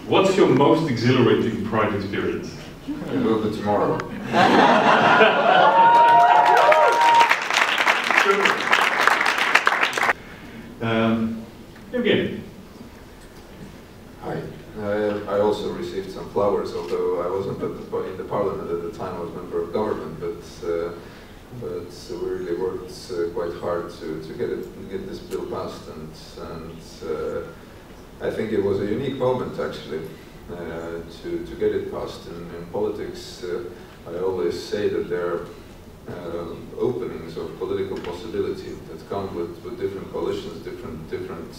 What's your most exhilarating Pride experience? A little bit tomorrow. Jevgeni. Hi. I also received some flowers, although I wasn't in the parliament at the time. I was a member of government, but we really worked quite hard to get this bill passed, and I think it was a unique moment actually to get it passed. In politics, I always say that there are openings of political possibility that come with different coalitions, different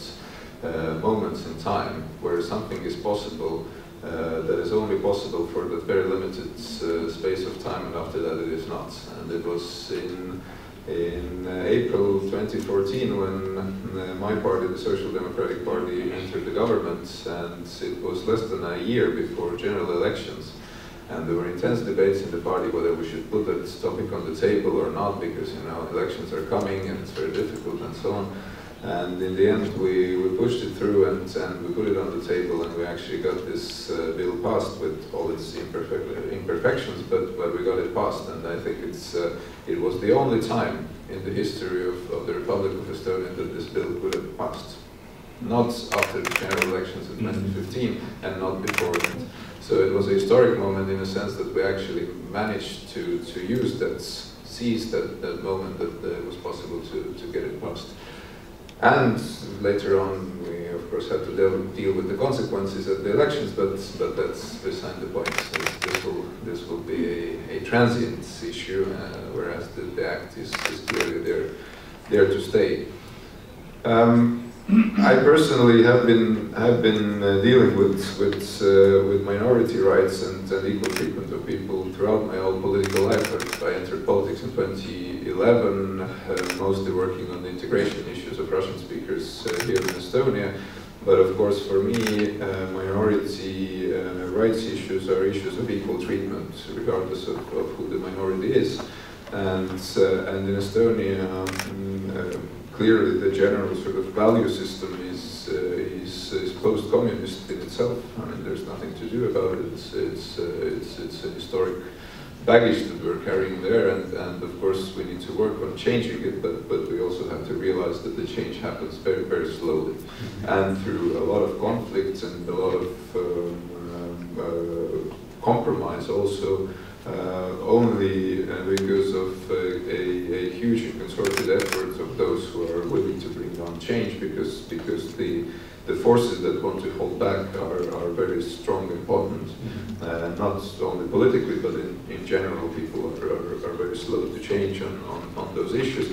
moments in time where something is possible that is only possible for that very limited space of time, and after that it is not. And it was in April 2014 when my party, the Social Democratic Party, entered the government, and it was less than a year before general elections. And there were intense debates in the party whether we should put that topic on the table or not, because, you know, elections are coming and it's very difficult and so on. And in the end, we pushed it through and we put it on the table, and we actually got this bill passed with all its imperfections, but we got it passed. And I think it was the only time in the history of the Republic of Estonia that this bill could have passed. Not after the general elections in 2015 and not before that. So it was a historic moment in a sense that we actually managed to seize that moment that it was possible to get it passed. And later on, we of course had to deal with the consequences of the elections, but that's beside the point. This will be a transient issue, whereas the act is clearly there to stay. I personally have been dealing with minority rights and equal treatment of people throughout my whole political life. I entered politics in 2011, mostly working on the integration issues of Russian speakers here in Estonia. But of course, for me, minority rights issues are issues of equal treatment, regardless of who the minority is. And in Estonia, clearly the general sort of value system is post-communist in itself. I mean, there's nothing to do about it. It's a historic baggage that we're carrying there, and of course we need to work on changing it, but we also have to realize that the change happens very, very slowly, and through a lot of conflicts and a lot of compromise also, only because of a huge and concerted effort of those who are willing to bring on change, because the forces that want to hold back are very strong and potent, not only politically, but in general, people are very slow to change on those issues.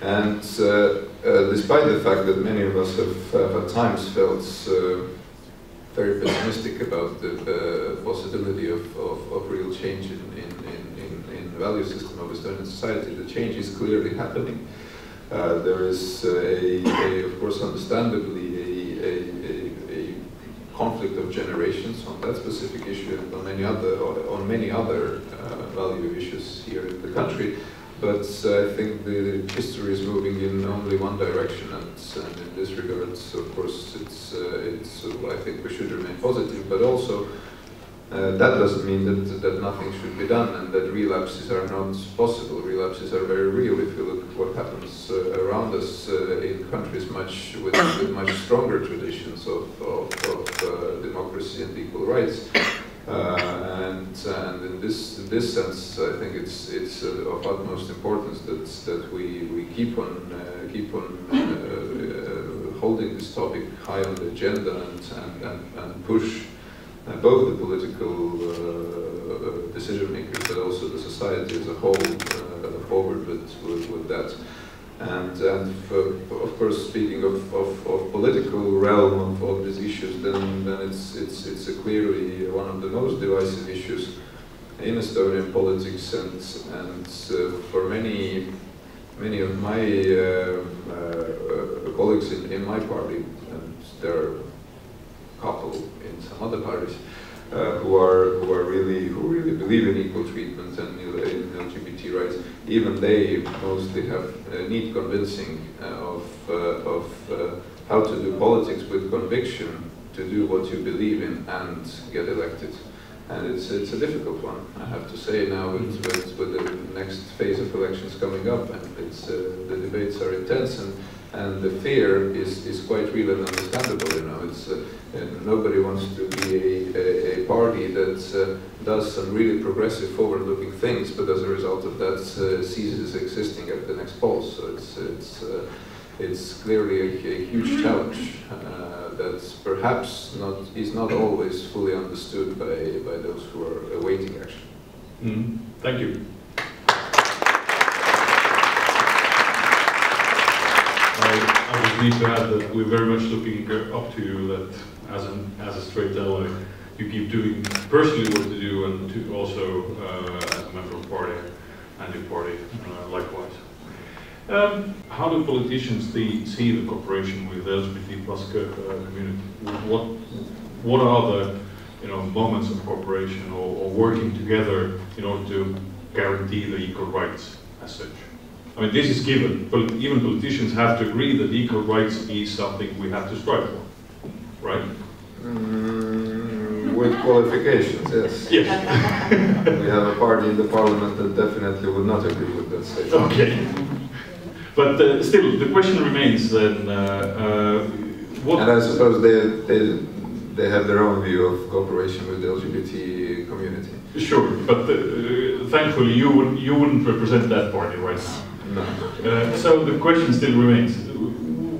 And despite the fact that many of us have at times felt very pessimistic about the possibility of real change in the value system of Estonian society, the change is clearly happening. There is, of course, understandably, a conflict of generations on that specific issue and on many other value issues here in the country. But I think the history is moving in only one direction, and in this regard, of course, I think we should remain positive, but also that doesn't mean that nothing should be done and that relapses are not possible. Relapses are very real. If you look at what happens around us in countries with much stronger traditions of democracy and equal rights. And in this sense, I think it's of utmost importance that we keep on holding this topic high on the agenda and push both the political decision makers, but also the society as a whole forward with that. And of course, speaking of political realm of these issues, then it's clearly one of the most divisive issues in Estonian politics, and for many of my colleagues in my party, and there are a couple in some other parties who really believe in equal treatment and in LGBT rights. Even they mostly need convincing of how to do politics with conviction do what you believe in and get elected. And it's a difficult one, I have to say now, with the next phase of elections coming up, and the debates are intense, and the fear is quite real and understandable. You know, nobody wants to be a party that does some really progressive, forward-looking things, but as a result of that ceases existing at the next polls. So it's clearly a huge challenge that perhaps is not always fully understood by those who are awaiting action. Mm-hmm. Thank you. I would need to add that we're very much looking up to you, that as a straight ally, you keep doing personally what you do, and also as a member of the party and your party likewise. How do politicians see the cooperation with the LGBT plus community? What are the moments of cooperation or working together in order to guarantee the equal rights as such? I mean, this is given, but even politicians have to agree that equal rights is something we have to strive for, right? With qualifications, yes. Yes. We have a party in the parliament that definitely would not agree with that statement. Okay. But still, the question remains then, what... And I suppose they have their own view of cooperation with the LGBT community. Sure, but thankfully you wouldn't represent that party right now. No. So the question still remains,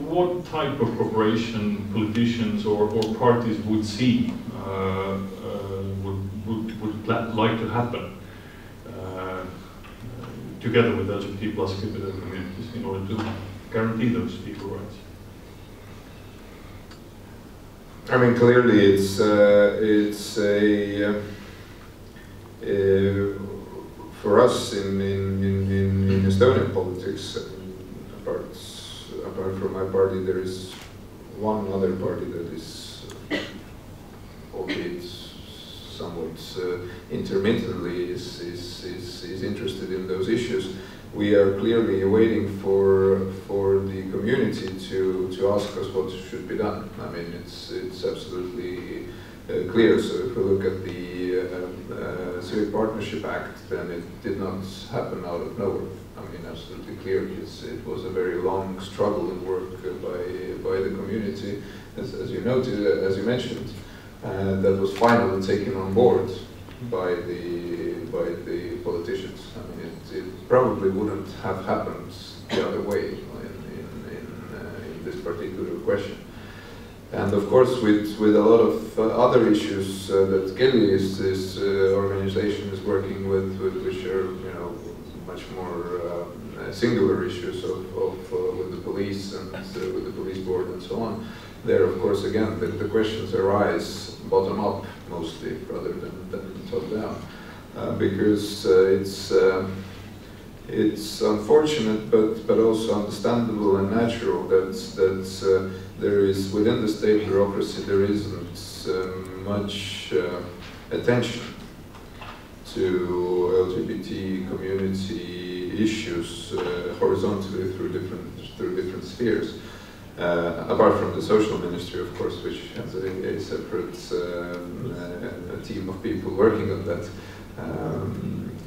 what type of cooperation politicians or parties would see, would like to happen together with LGBT plus communities in order to guarantee those equal rights? I mean, clearly it's for us in Estonian politics, apart from my party, there is one other party that is, albeit somewhat intermittently, is interested in those issues. We are clearly waiting for the community to ask us what should be done. I mean, it's absolutely clear. So if we look at the Civic Partnership Act, then it did not happen out of nowhere. I mean, absolutely clear. It was a very long struggle and work by the community, as you noted, as you mentioned, and that was finally taken on board by the politicians. I mean, it probably wouldn't have happened the other way in this particular question. And of course, with a lot of other issues that Kelly's organization is working with, which are much more singular issues with the police and with the police board and so on. There, of course, again, the questions arise bottom up mostly rather than top down, because it's unfortunate, but also understandable and natural that there is, within the state bureaucracy, there isn't much attention to LGBT community issues horizontally through different spheres. Apart from the social ministry, of course, which has a separate a team of people working on that,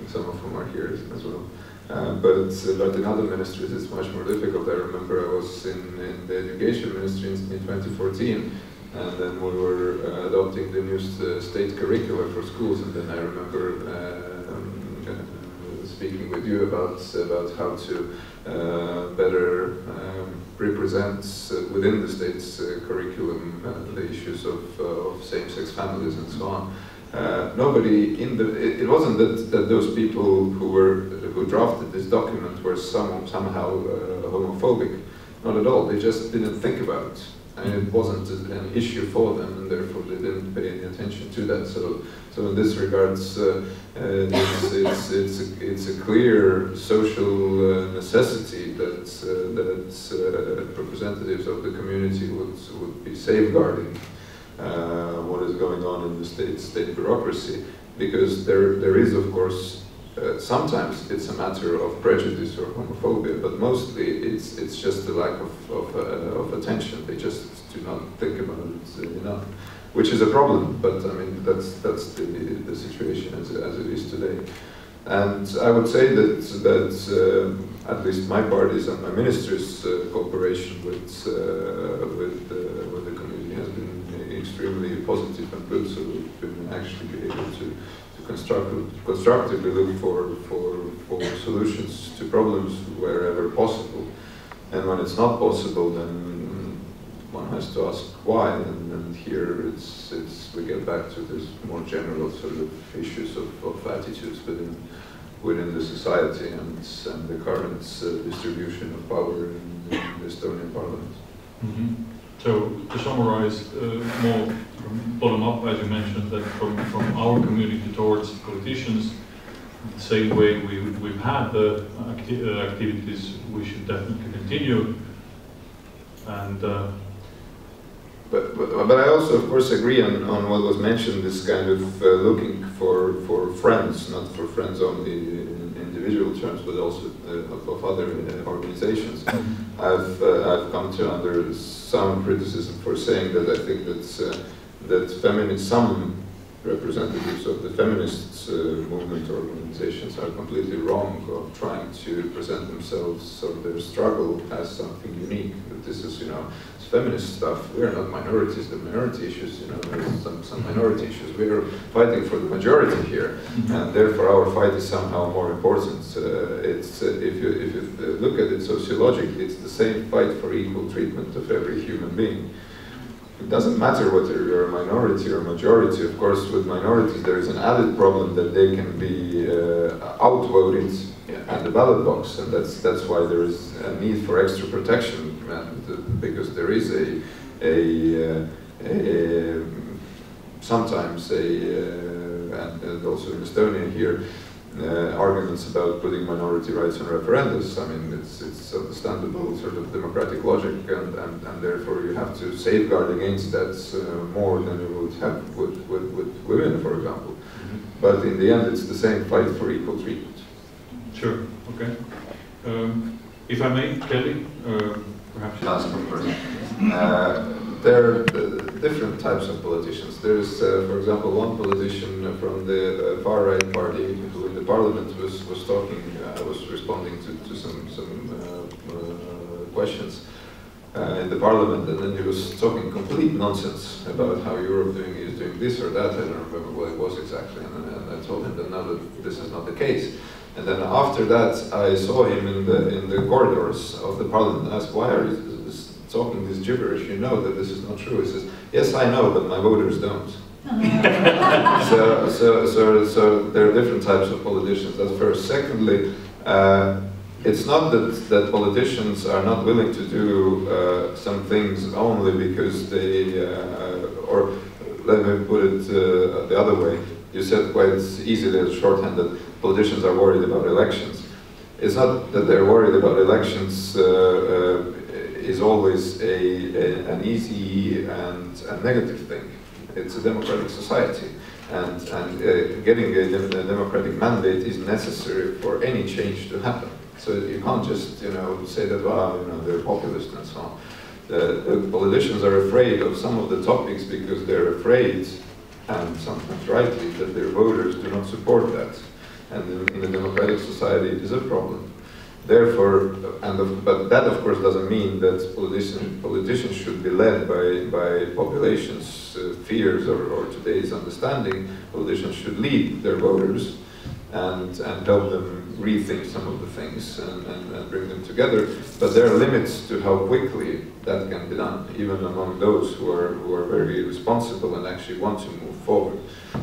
some of whom are here as well. But in other ministries it's much more difficult. I remember I was in the education ministry in 2014, and then we were adopting the new state curricula for schools, and then I remember speaking with you about how to better represent within the state's curriculum the issues of same-sex families and so on. Nobody in it wasn't that those people who drafted this document were somehow homophobic. Not at all. They just didn't think about it, and it wasn't an issue for them, and therefore they didn't pay any attention to that. So in this regards, it's a clear social necessity that representatives of the community would be safeguarding what is going on in the state bureaucracy, because there is, of course, sometimes it's a matter of prejudice or homophobia, but mostly it's just a lack of attention. They just do not think about it enough, which is a problem. But I mean, that's the situation as it is today. And I would say that at least my party's and my ministry's cooperation with the community has been extremely positive and good. So we've been actually able to constructively look for solutions to problems wherever possible. And when it's not possible, then one has to ask why. And here we get back to this more general sort of issues of attitudes within the society and the current distribution of power in the Estonian parliament. Mm-hmm. So to summarize, more from bottom up, as you mentioned, that from our community towards politicians, the same way we've had the activities, we should definitely continue. And but I also, of course, agree on what was mentioned. This kind of looking for friends, not for friends only in individual terms, but also of other organizations. I've come to under some criticism for saying that I think that some representatives of the feminist movement organizations are completely wrong of trying to present themselves or their struggle as something unique. That this is, it's feminist stuff. We are not minorities. The minority issues, there's some minority issues. We are fighting for the majority here, and therefore our fight is somehow more important. It's if you look at it sociologically, it's the same fight for equal treatment of every human being. It doesn't matter whether you're a minority or majority. Of course, with minorities, there is an added problem that they can be outvoted at the ballot box, and that's why there is a need for extra protection, because there is sometimes and also in Estonia here, arguments about putting minority rights on referendums. I mean, it's understandable sort of democratic logic, and therefore you have to safeguard against that more than you would have with women, for example. But in the end, it's the same fight for equal treatment. Sure. Okay. If I may, Kelly, perhaps you ask me first. There are different types of politicians. There's, for example, one politician from the far-right party who in the parliament was talking, was responding to some questions in the parliament, and then he was talking complete nonsense about how Europe is doing this or that. I don't remember what it was exactly, and I told him that no, that this is not the case. And then after that, I saw him in the corridors of the parliament and asked, why are you talking this gibberish? You know that this is not true. He says, yes, I know, but my voters don't. So there are different types of politicians. That's first. Secondly, it's not that politicians are not willing to do some things only because they, or let me put it the other way. You said quite easily as shorthand that politicians are worried about elections. It's not that they're worried about elections is always an easy and a negative thing. It's a democratic society, and getting a democratic mandate is necessary for any change to happen. So you can't just say that, well, they're populist and so on. The politicians are afraid of some of the topics because they're afraid, and sometimes rightly, that their voters do not support that. And in a democratic society, it is a problem. Therefore, but that of course doesn't mean that politicians should be led by population's fears or today's understanding. Politicians should lead their voters and help them rethink some of the things and bring them together. But there are limits to how quickly that can be done, even among those who are very responsible and actually want to move forward.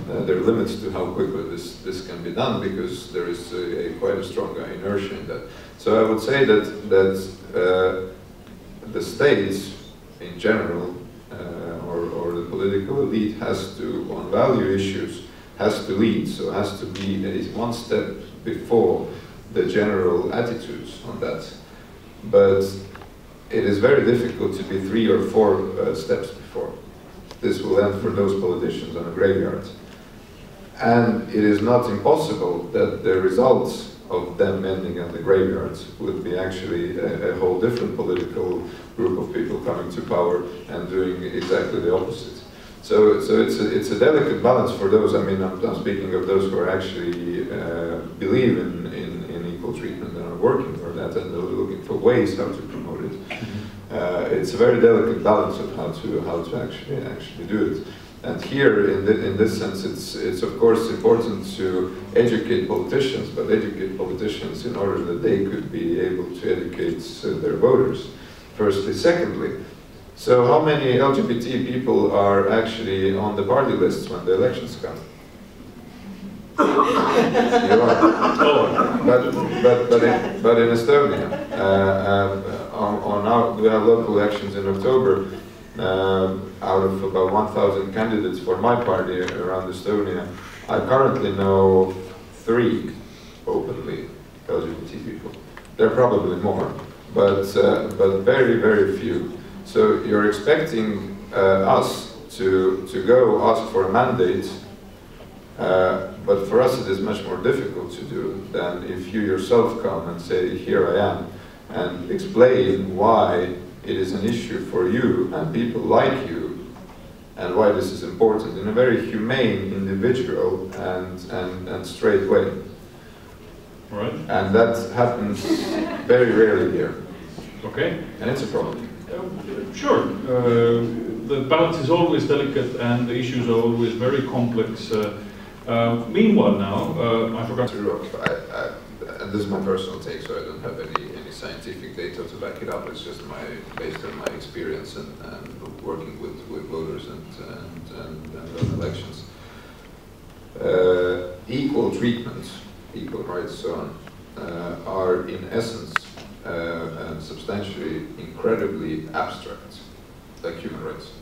There are limits to how quickly this can be done, because there is quite a strong inertia in that. So I would say that the state in general, or the political elite, has to, on value issues, has to lead. So has to be at least one step before the general attitudes on that. But it is very difficult to be 3 or 4 steps before. This will end for those politicians on a graveyard. And it is not impossible that the results of them ending at the graveyards would be actually a whole different political group of people coming to power and doing exactly the opposite. So it's a delicate balance for those. I mean, I'm speaking of those who are actually believe in equal treatment and are working for that and are looking for ways how to promote it. It's a very delicate balance of how to actually do it. And here, in this sense, it's of course important to educate politicians, but educate politicians in order that they could be able to educate their voters. Firstly, secondly. So how many LGBT people are actually on the party lists when the elections come? You are. But in Estonia, we have local elections in October. Out of about 1,000 candidates for my party around Estonia, I currently know 3 openly LGBT people. There are probably more, but very, very few. So you're expecting us to go ask for a mandate, but for us it is much more difficult to do than if you yourself come and say, here I am, and explain why it is an issue for you and people like you, and why this is important in a very humane, individual, and straight way. Right. And that happens very rarely here. Okay. And it's a problem. Sure. The balance is always delicate and the issues are always very complex. Meanwhile now, I forgot to... and this is my personal take, so I don't have any scientific data to back it up. It's just based on my experience and working with voters and elections. Equal treatment, equal rights, so on, are in essence and substantially incredibly abstract, like human rights.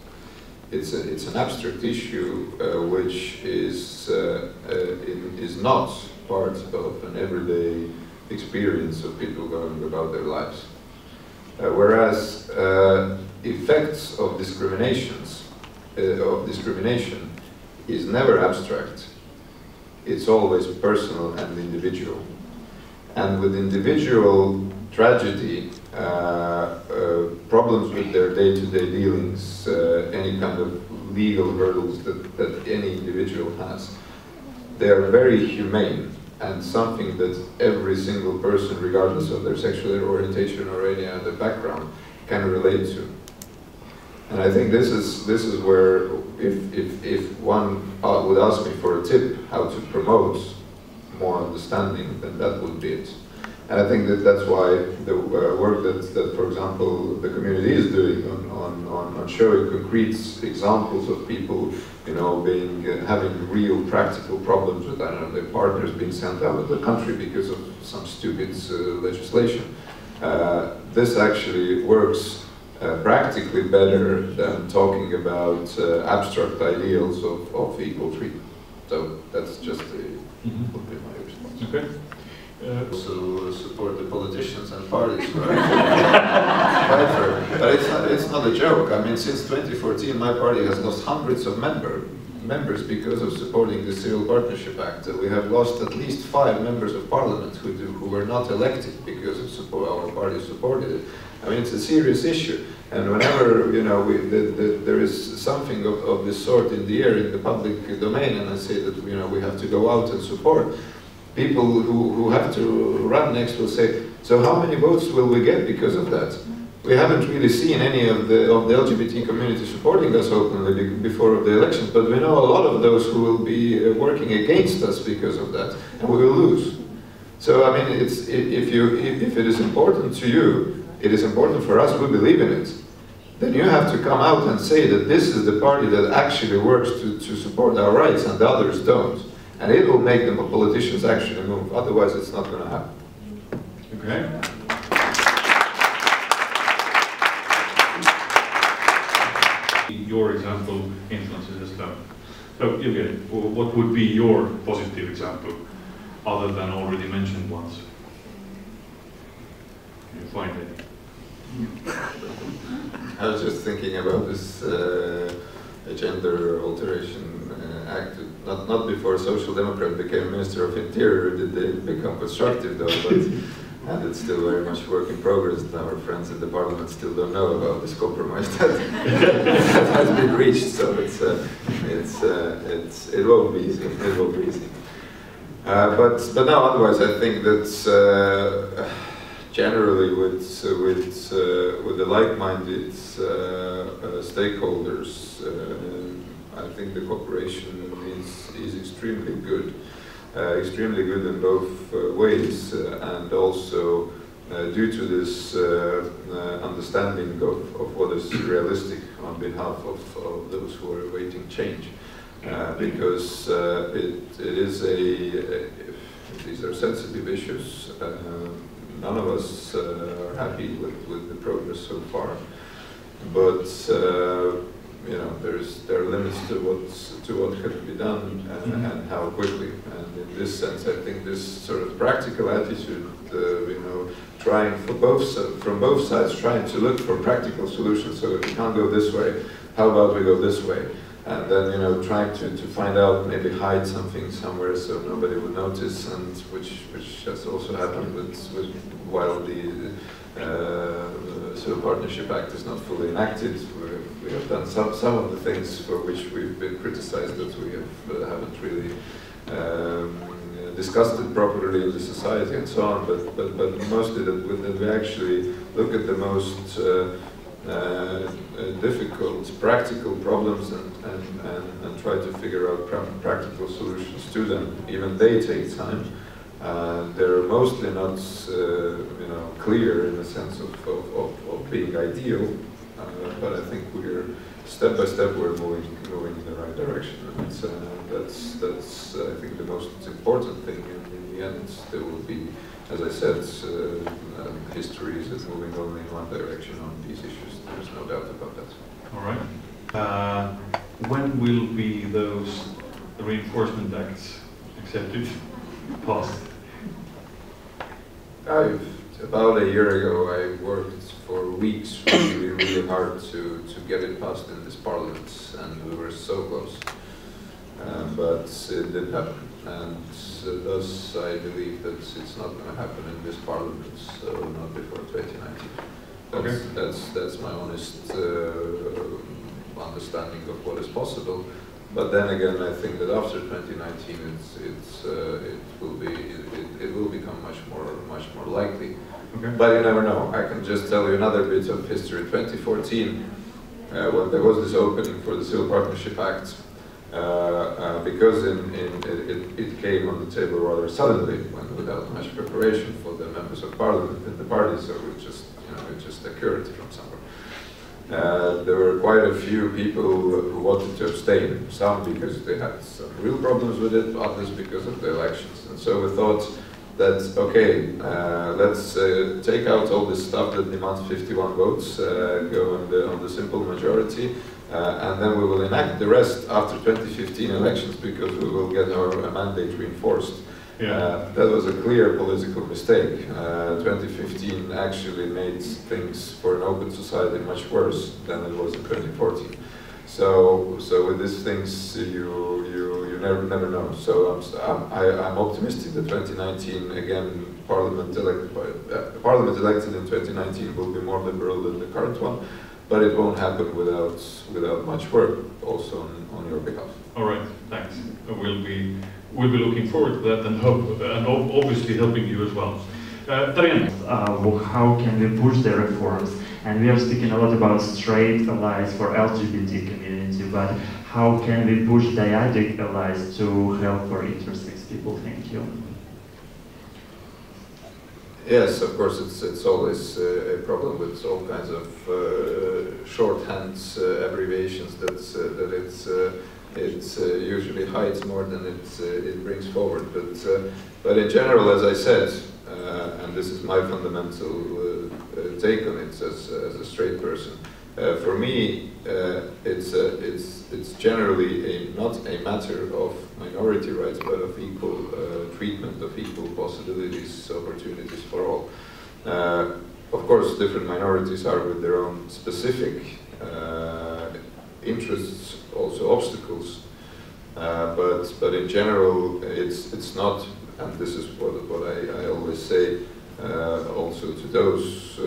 It's an abstract issue which is not part of an everyday experience of people going about their lives. Whereas effects of discrimination is never abstract. It's always personal and individual. And with individual tragedy, problems with their day-to-day dealings, any kind of legal hurdles that any individual has, they are very humane and something that every single person, regardless of their sexual orientation or any other background, can relate to. And I think this is where, if one would ask me for a tip how to promote more understanding, then that would be it. And I think that's why the work that, for example, the community is doing on showing concrete examples of people, you know, having real practical problems with, I don't know, their partners being sent out of the country because of some stupid legislation. This actually works practically better than talking about abstract ideals of equal treatment. So that's just would be my response. Okay. Also support the politicians and parties, right? But it's not a joke. I mean, since 2014, my party has lost hundreds of members because of supporting the Civil Partnership Act. We have lost at least 5 members of parliament who were not elected because of our party supported it. I mean, it's a serious issue. And whenever, you know, there is something of this sort in the air in the public domain, and I say that, you know, we have to go out and support, people who have to run next will say, so how many votes will we get because of that? We haven't really seen any of the LGBT community supporting us openly before the elections, but we know a lot of those who will be working against us because of that, and we will lose. So I mean, if it is important to you, it is important for us, we believe in it, then you have to come out and say that this is the party that actually works to support our rights and the others don't. And it will make the politicians actually move, otherwise it's not going to happen. Okay. Your example influences Islam. So, Jevgeni, what would be your positive example, other than already mentioned ones? Can you find any? I was just thinking about this a gender alteration act. Not before Social Democrat became Minister of Interior did they become constructive though, but and it's still very much work in progress. And our friends in the Parliament still don't know about this compromise that, that has been reached. So it won't be easy. It won't be easy. But no, otherwise I think that generally with the like-minded stakeholders, I think the cooperation is extremely good in both ways, and also due to this understanding of what is realistic on behalf of those who are awaiting change. Because these are sensitive issues. None of us are happy with the progress so far, but you know, there are limits to what can be done and how quickly. And in this sense, I think this sort of practical attitude, you know, trying from both sides, trying to look for practical solutions. So if we can't go this way, how about we go this way? And then, you know, trying to find out, maybe hide something somewhere so nobody would notice, and which has also happened while the Civil Partnership Act is not fully enacted. We have done some of the things for which we've been criticized that we haven't really discussed it properly in the society and so on. But mostly that we actually look at the most difficult practical problems and try to figure out practical solutions to them. Even they take time. They're mostly not, you know, clear in the sense of being ideal, but I think we're step by step we're moving in the right direction. And that's I think the most important thing. And in the end, there will be, as I said, history is moving only in one direction on these issues. There's no doubt about that. All right. When will be those reinforcement acts accepted, passed? About a year ago, I worked for weeks really hard to get it passed in this parliament, and we were so close. But it didn't happen, and thus I believe that it's not going to happen in this parliament, so not before 2019. That's my honest understanding of what is possible. But then again, I think that after 2019, it will become much more likely. Okay. But you never know. I can just tell you another bit of history. 2014, when there was this opening for the Civil Partnership Act, because it came on the table rather suddenly, without much preparation for the members of parliament and the party, so it just occurred from somewhere. There were quite a few people who wanted to abstain, some because they had some real problems with it, others because of the elections. And so we thought that, okay, let's take out all this stuff that demands 51 votes, go on the simple majority, and then we will enact the rest after 2015 elections because we will get our mandate reinforced. Yeah. That was a clear political mistake. 2015 actually made things for an open society much worse than it was in 2014. So with these things, you never know. So I'm optimistic that 2019 again, Parliament elected in 2019 will be more liberal than the current one, but it won't happen without much work also on your behalf. All right, thanks. We'll be looking forward to that and obviously helping you as well. Tallinn. How can we push the reforms? And we are speaking a lot about straight allies for LGBT community, but how can we push dyadic allies to help for intersex people? Thank you. Yes, of course, it's always a problem with all kinds of shorthands, abbreviations that it usually hides more than it brings forward. But in general, as I said, and this is my fundamental take on it as a straight person, for me, it's generally not a matter of minority rights, but of equal treatment, of equal possibilities, opportunities for all. Of course, different minorities are with their own specific interests also obstacles. But in general, it's not, and this is what I always say also to those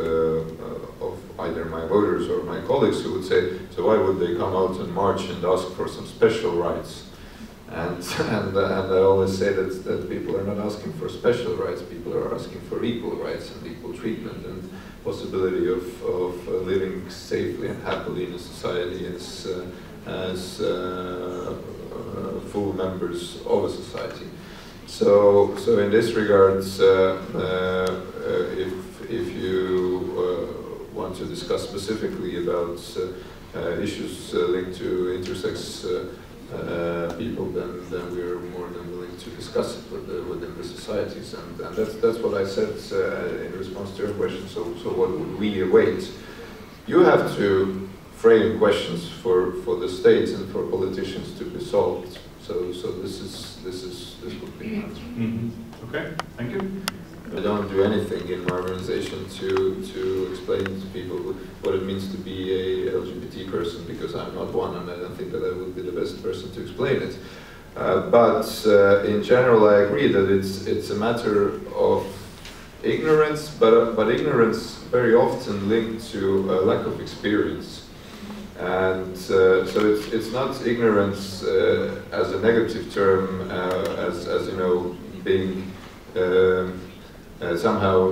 of either my voters or my colleagues who would say, so why would they come out and march and ask for some special rights? And I always say that people are not asking for special rights, people are asking for equal rights and equal treatment and possibility of living safely and happily in a society as full members of a society. So in this regard, if you want to discuss specifically about issues linked to intersex people, then we're more than willing to discuss it within the societies, and that's what I said in response to your question. So what would we await? You have to frame questions for the states and for politicians to be solved. So this would be an answer. Mm-hmm. Okay, thank you. I don't do anything in my organization to explain to people what it means to be a LGBT person, because I'm not one, and I don't think that I would be the best person to explain it. But in general, I agree that it's a matter of ignorance, but ignorance very often linked to a lack of experience. And so it's not ignorance as a negative term, as you know, being somehow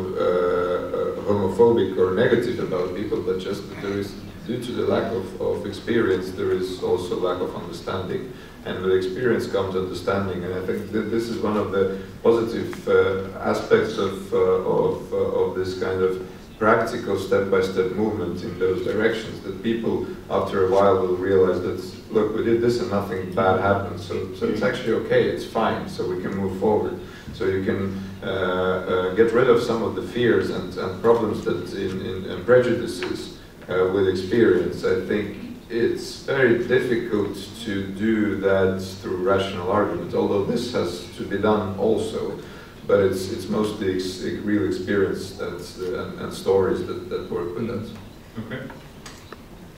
homophobic or negative about people, but just that there is, due to the lack of experience, there is also lack of understanding. And with experience comes understanding, and I think that this is one of the positive aspects of this kind of practical step-by-step movement in those directions, that people after a while will realize that, look, we did this and nothing bad happened, so it's actually okay, it's fine, so we can move forward. So you can get rid of some of the fears and problems that and prejudices with experience. I think it's very difficult to do that through rational argument, although this has to be done also. But it's mostly real experience and stories that work with that. Okay,